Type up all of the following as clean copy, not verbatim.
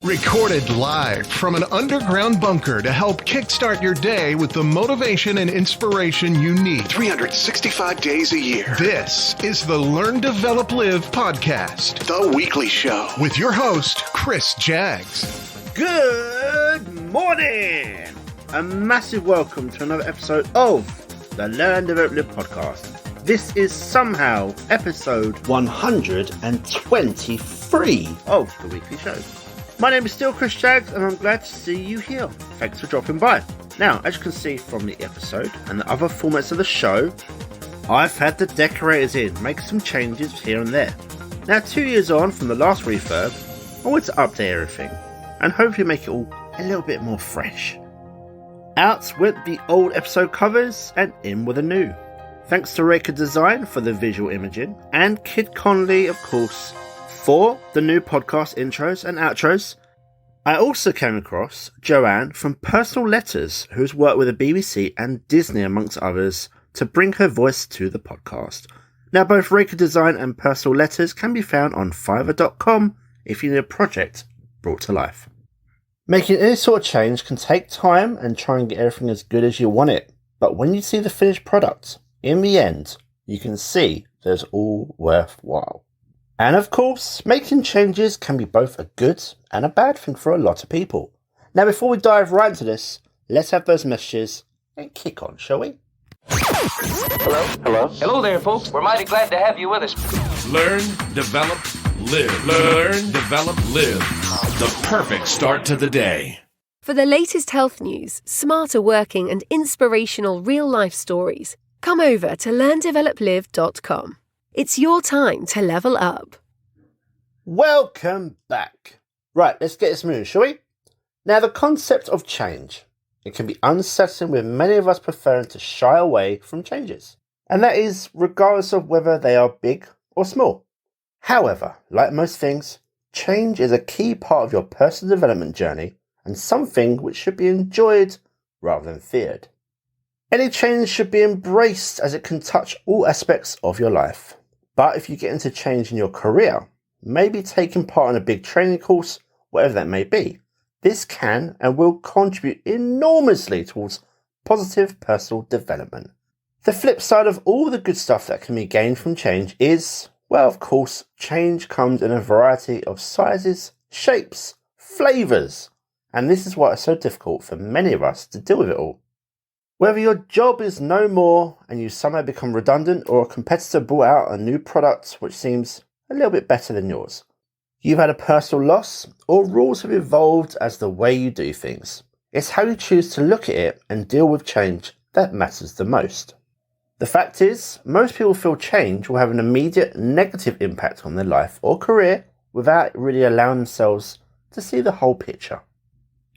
Recorded live from an underground bunker to help kickstart your day with the motivation and inspiration you need 365 days a year. This is the Learn, Develop, Live podcast, The weekly show with your host, Chris Jaggs. Good morning! A massive welcome to another episode of the Learn, Develop, Live podcast. This is somehow episode 123 of the weekly show. My name is still Chris Jaggs and I'm glad to see you here. Thanks for dropping by. Now, as you can see from the episode and the other formats of the show, I've had the decorators in, make some changes here and there. Now, 2 years on from the last refurb, I want to update everything and hopefully make it all a little bit more fresh. Out went the old episode covers and in with the new. Thanks to Reka Design for the visual imaging and Kid Conley, of course, for the new podcast intros and outros. I also came across Joanne from Personal Letters, who's worked with the BBC and Disney amongst others to bring her voice to the podcast. Now both Reka Design and Personal Letters can be found on fiverr.com if you need a project brought to life. Making any sort of change can take time and try and get everything as good as you want it, but when you see the finished product, in the end, you can see that it's all worthwhile. And of course, making changes can be both a good and a bad thing for a lot of people. Now before we dive right into this, let's have those messages and kick on, shall we? Hello? Hello? Hello there, folks. We're mighty glad to have you with us. Learn, develop, live. Learn, develop, live. The perfect start to the day. For the latest health news, smarter working and inspirational real-life stories, come over to learndeveloplive.com. It's your time to level up. Welcome back. Right, let's get this moving, shall we? Now, the concept of change. It can be unsettling with many of us preferring to shy away from changes. And that is regardless of whether they are big or small. However, like most things, change is a key part of your personal development journey and something which should be enjoyed rather than feared. Any change should be embraced as it can touch all aspects of your life. But if you get into change in your career, maybe taking part in a big training course, whatever that may be, this can and will contribute enormously towards positive personal development. The flip side of all the good stuff that can be gained from change is, well, of course, change comes in a variety of sizes, shapes, flavours, and this is why it's so difficult for many of us to deal with it all. Whether your job is no more and you somehow become redundant or a competitor brought out a new product which seems a little bit better than yours. You've had a personal loss or rules have evolved as the way you do things. It's how you choose to look at it and deal with change that matters the most. The fact is, most people feel change will have an immediate negative impact on their life or career without really allowing themselves to see the whole picture.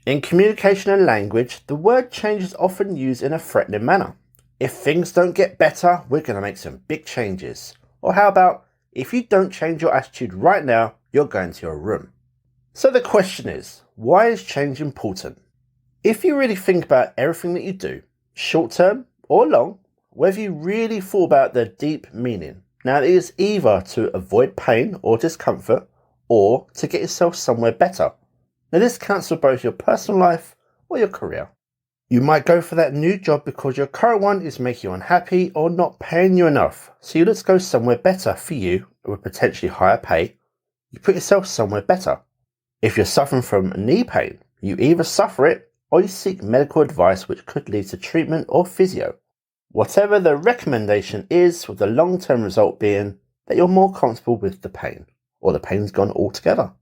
In communication and language, the word change is often used in a threatening manner. If things don't get better, we're going to make some big changes. Or how about, if you don't change your attitude right now, you're going to your room. So the question is, why is change important? If you really think about everything that you do, short term or long, whether you really thought about the deep meaning. Now it is either to avoid pain or discomfort, or to get yourself somewhere better. Now this counts for both your personal life or your career. You might go for that new job because your current one is making you unhappy or not paying you enough. So you let's go somewhere better for you with potentially higher pay. You put yourself somewhere better. If you're suffering from knee pain, you either suffer it or you seek medical advice which could lead to treatment or physio. Whatever the recommendation is, with the long-term result being that you're more comfortable with the pain or the pain's gone altogether.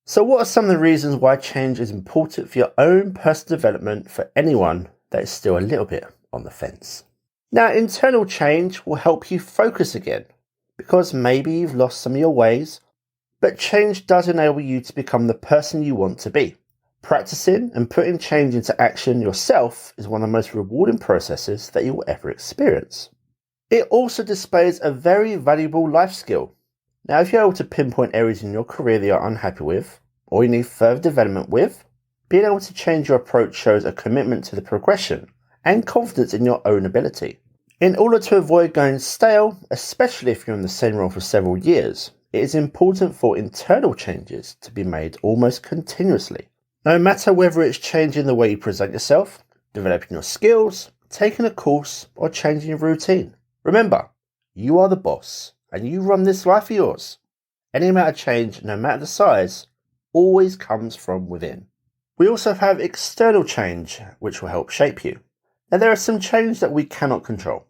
So what are some of the reasons why change is important for your own personal development for anyone that is still a little bit on the fence? Now, internal change will help you focus again, because maybe you've lost some of your ways, but change does enable you to become the person you want to be. Practicing and putting change into action yourself is one of the most rewarding processes that you will ever experience. It also displays a very valuable life skill. Now, if you're able to pinpoint areas in your career that you're unhappy with, or you need further development with, being able to change your approach shows a commitment to the progression and confidence in your own ability. In order to avoid going stale, especially if you're in the same role for several years, it is important for internal changes to be made almost continuously. No matter whether it's changing the way you present yourself, developing your skills, taking a course, or changing your routine. Remember, you are the boss, and you run this life of yours. Any amount of change, no matter the size, always comes from within. We also have external change, which will help shape you. Now, there are some change that we cannot control.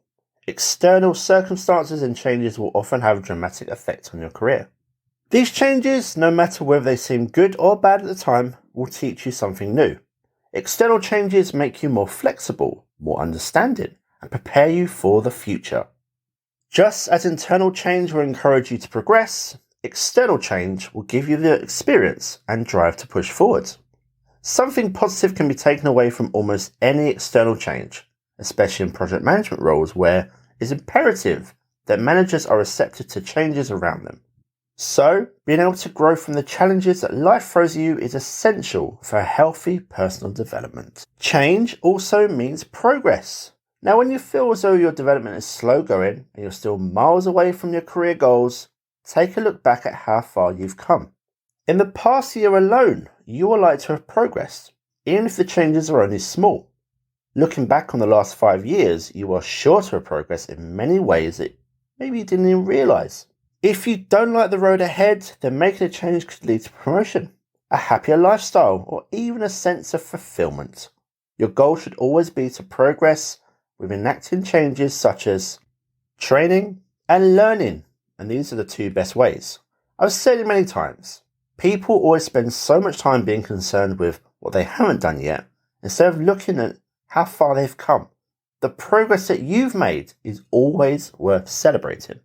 External circumstances and changes will often have a dramatic effect on your career. These changes, no matter whether they seem good or bad at the time, will teach you something new. External changes make you more flexible, more understanding, and prepare you for the future. Just as internal change will encourage you to progress, external change will give you the experience and drive to push forward. Something positive can be taken away from almost any external change, especially in project management roles where it's imperative that managers are receptive to changes around them. So, being able to grow from the challenges that life throws at you is essential for a healthy personal development. Change also means progress. Now, when you feel as though your development is slow going and you're still miles away from your career goals, take a look back at how far you've come. In the past year alone, you are likely to have progressed, even if the changes are only small. Looking back on the last 5 years, you are sure to have progressed in many ways that maybe you didn't even realise. If you don't like the road ahead, then making a change could lead to promotion, a happier lifestyle, or even a sense of fulfillment. Your goal should always be to progress with enacting changes such as training and learning, and these are the two best ways. I've said it many times. People always spend so much time being concerned with what they haven't done yet, instead of looking at how far they've come. The progress that you've made is always worth celebrating.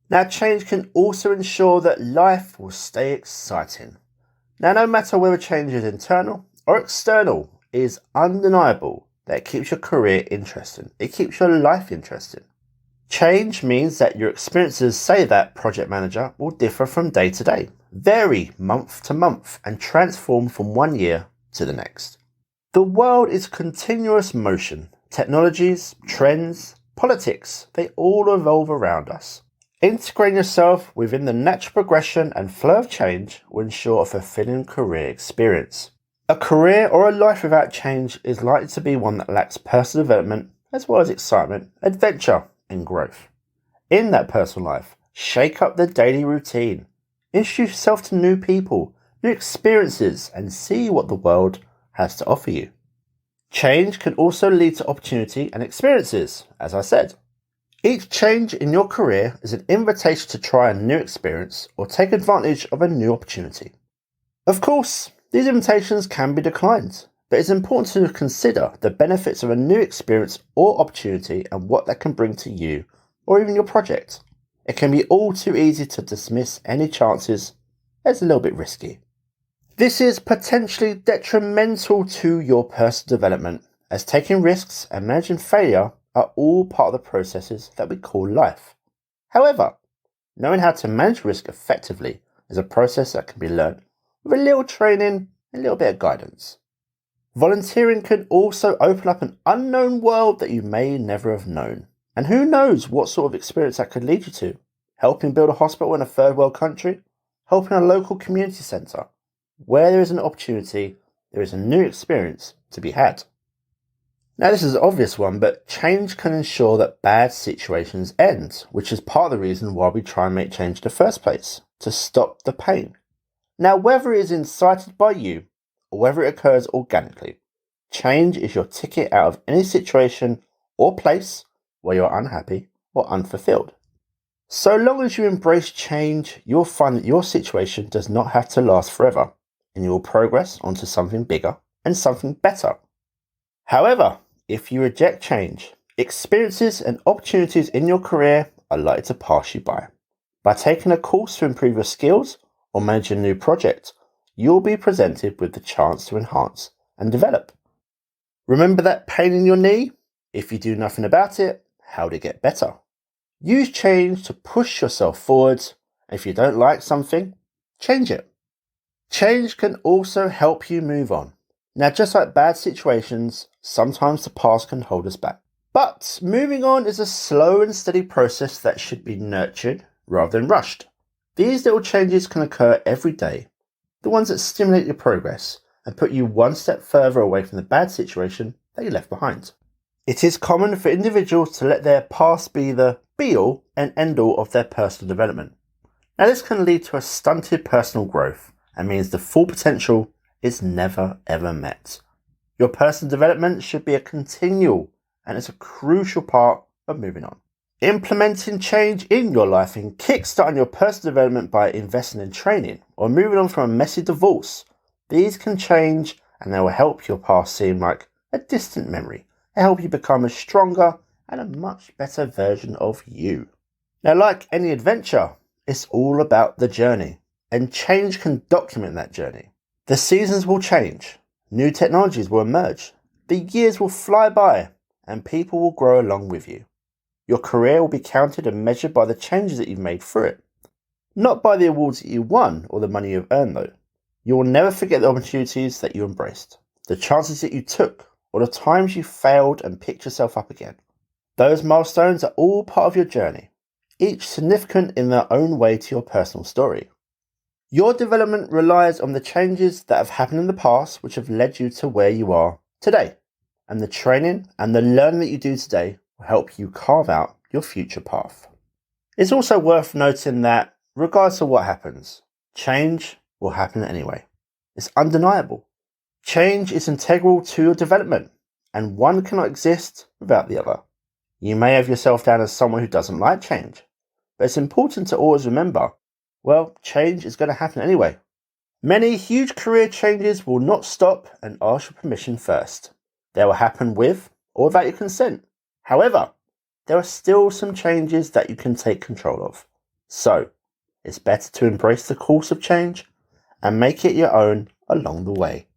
Now, change can also ensure that life will stay exciting. Now, no matter whether change is internal or external, it is undeniable that it keeps your career interesting. It keeps your life interesting. Change means that your experiences, say that project manager, will differ from day to day, vary month to month, and transform from one year to the next. The world is continuous motion. Technologies, trends, politics, they all evolve around us. Integrating yourself within the natural progression and flow of change will ensure a fulfilling career experience. A career or a life without change is likely to be one that lacks personal development as well as excitement, adventure, and growth. In that personal life, shake up the daily routine. Introduce yourself to new people, new experiences, and see what the world has to offer you. Change can also lead to opportunity and experiences, as I said. Each change in your career is an invitation to try a new experience or take advantage of a new opportunity. Of course, these invitations can be declined, but it's important to consider the benefits of a new experience or opportunity and what that can bring to you or even your project. It can be all too easy to dismiss any chances as a little bit risky. This is potentially detrimental to your personal development, as taking risks and managing failure are all part of the processes that we call life. However, knowing how to manage risk effectively is a process that can be learned with a little training and a little bit of guidance. Volunteering can also open up an unknown world that you may never have known. And who knows what sort of experience that could lead you to? Helping build a hospital in a third world country? Helping a local community centre? Where there is an opportunity, there is a new experience to be had. Now, this is an obvious one, but change can ensure that bad situations end, which is part of the reason why we try and make change in the first place, to stop the pain. Now, whether it is incited by you or whether it occurs organically, change is your ticket out of any situation or place where you're unhappy or unfulfilled. So long as you embrace change, you'll find that your situation does not have to last forever, and you will progress onto something bigger and something better. However, if you reject change, experiences and opportunities in your career are likely to pass you by. By taking a course to improve your skills or managing a new project, you'll be presented with the chance to enhance and develop. Remember that pain in your knee? If you do nothing about it, how to get better? Use change to push yourself forwards, and if you don't like something, change it. Change can also help you move on. Now, just like bad situations, sometimes the past can hold us back. But moving on is a slow and steady process that should be nurtured rather than rushed. These little changes can occur every day, the ones that stimulate your progress and put you one step further away from the bad situation that you left behind. It is common for individuals to let their past be the be-all and end-all of their personal development. Now this can lead to a stunted personal growth and means the full potential is never ever met. Your personal development should be a continual and it's a crucial part of moving on. Implementing change in your life and kickstarting your personal development by investing in training or moving on from a messy divorce. These can change and they will help your past seem like a distant memory and help you become a stronger and a much better version of you. Now, like any adventure, it's all about the journey, and change can document that journey. The seasons will change, new technologies will emerge, the years will fly by, and people will grow along with you. Your career will be counted and measured by the changes that you've made through it, not by the awards that you won or the money you've earned though. You will never forget the opportunities that you embraced, the chances that you took, or the times you failed and picked yourself up again. Those milestones are all part of your journey, each significant in their own way to your personal story. Your development relies on the changes that have happened in the past which have led you to where you are today, and the training and the learning that you do today will help you carve out your future path. It's also worth noting that, regardless of what happens, change will happen anyway. It's undeniable. Change is integral to your development, and one cannot exist without the other. You may have yourself down as someone who doesn't like change, but it's important to always remember, well, change is going to happen anyway. Many huge career changes will not stop and ask your permission first. They will happen with or without your consent. However, there are still some changes that you can take control of. So, it's better to embrace the course of change and make it your own along the way.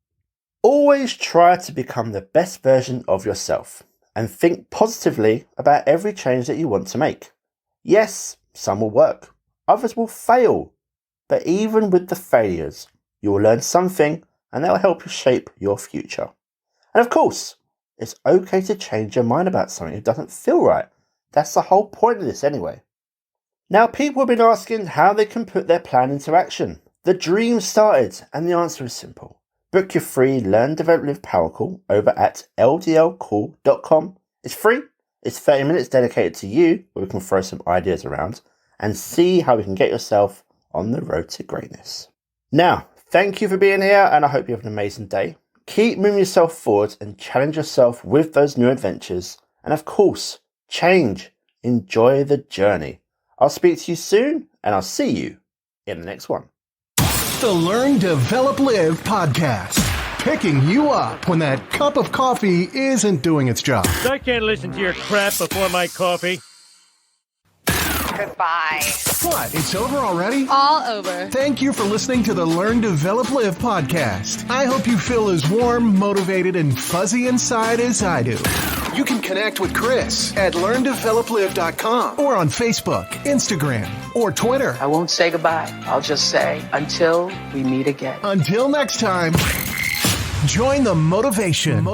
Always try to become the best version of yourself and think positively about every change that you want to make. Yes, some will work, others will fail, but even with the failures, you will learn something and that will help you shape your future. And of course, it's okay to change your mind about something that doesn't feel right. That's the whole point of this anyway. Now, people have been asking how they can put their plan into action. The dream started, and the answer is simple. Book your free Learn, Develop, Live Power Call over at ldlcall.com. It's free. It's 30 minutes dedicated to you, where we can throw some ideas around and see how we can get yourself on the road to greatness. Now, thank you for being here, and I hope you have an amazing day. Keep moving yourself forward and challenge yourself with those new adventures. And of course, change. Enjoy the journey. I'll speak to you soon, and I'll see you in the next one. The Learn, Develop, Live podcast. Picking you up when that cup of coffee isn't doing its job. I can't listen to your crap before my coffee. Goodbye. What? It's over already? All over. Thank you for listening to the Learn, Develop, Live podcast. I hope you feel as warm, motivated, and fuzzy inside as I do. You can connect with Chris at LearnDevelopLive.com or on Facebook, Instagram, or Twitter. I won't say goodbye. I'll just say until we meet again. Until next time, join the motivation.